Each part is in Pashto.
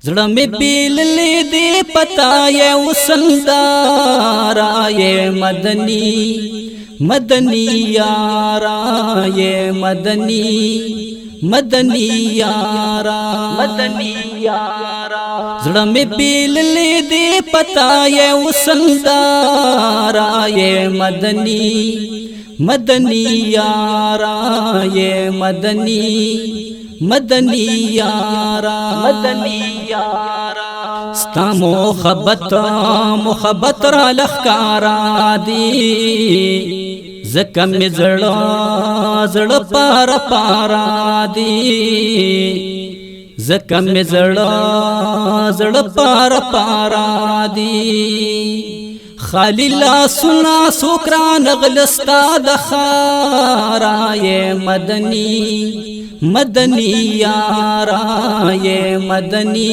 زړه مې بیللې دې پتا یې وسندارا یې مدني مدني یارا یې مدني مدني یارا مدني یارا زړه مې بیللې دې پتا یې وسندارا یې مدني مدني یارا یې مدني مدنی یارا مدنی یارا ستا محبت را لخکارا دی زکم زړه پارا پارا دی زکم زړه پارا پارا دی خالی لا سنا سوکران غلستا دخارا یہ مدنی مدنی یارا یہ مدنی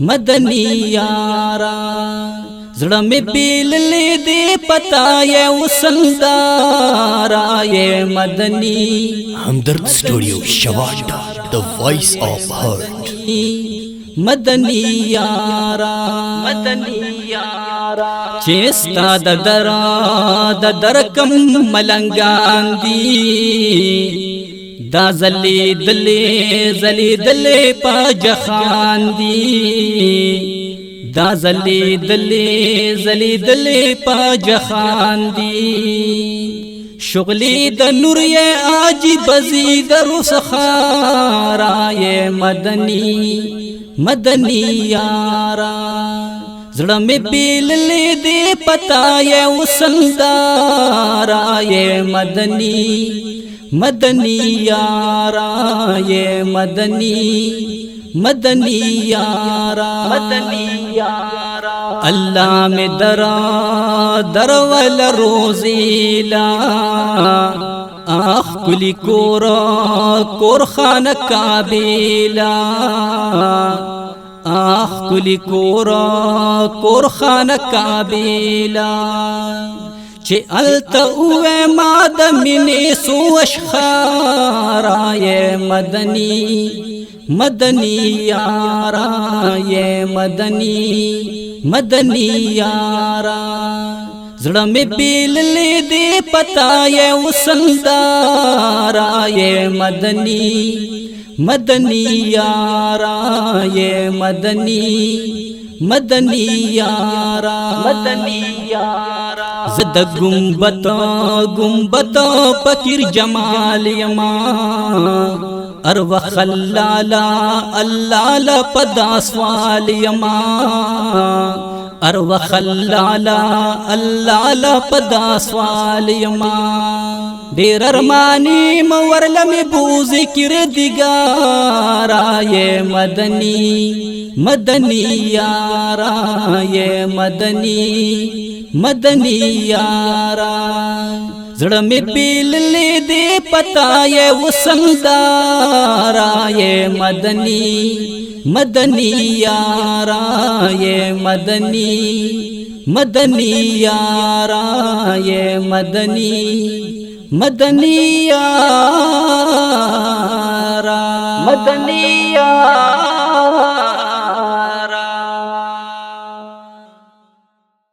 مدنی یارا زړه مې بیللې دې پتا یې وسندارا یہ مدنی हमदर्द स्टूडियो शवाडा the voice of heart مدنی یارا مدنی یارا چستا در کم ملنگان دی دا زلی دلے پا جخان دی دا زلی دلے پا جخان دی شغلی د نور یہ آجی بزی در سخارا یہ مدنی مدنی یارا زړه مې بیللې دې پتا یې وسندارا یې مدنی مدنی یارا یې مدنی مدنی یارا مدنی یارا اللہ میں در ول روزیلا آخ کلی کور خان کابیلا آخ کلی کور خان کابیلا چه التا اوے مادمینی سوشخارا یہ مدنی مدنی یارا یہ مدنی مدنی یارا زړه مې بیللې دې پتا یې وسندارا یہ مدنی مدنی یارا یہ مدنی مدنی یارا مدنی یارا زد گنبت پکر جمال یما ارو خلالا اللہ پدا سوال یما ارو خلالا اللہ پدا سوال یما دیر ارمانی مورلم بو ذکر دگارا یہ مدنی مدنی یارا یہ مدنی مدنی یارا زړه مې بیللې دې پتا یې وسندارا یہ مدنی مدنی یارا یہ مدنی مدنی یارا یہ مدنی مدنی یارا مدنی یارا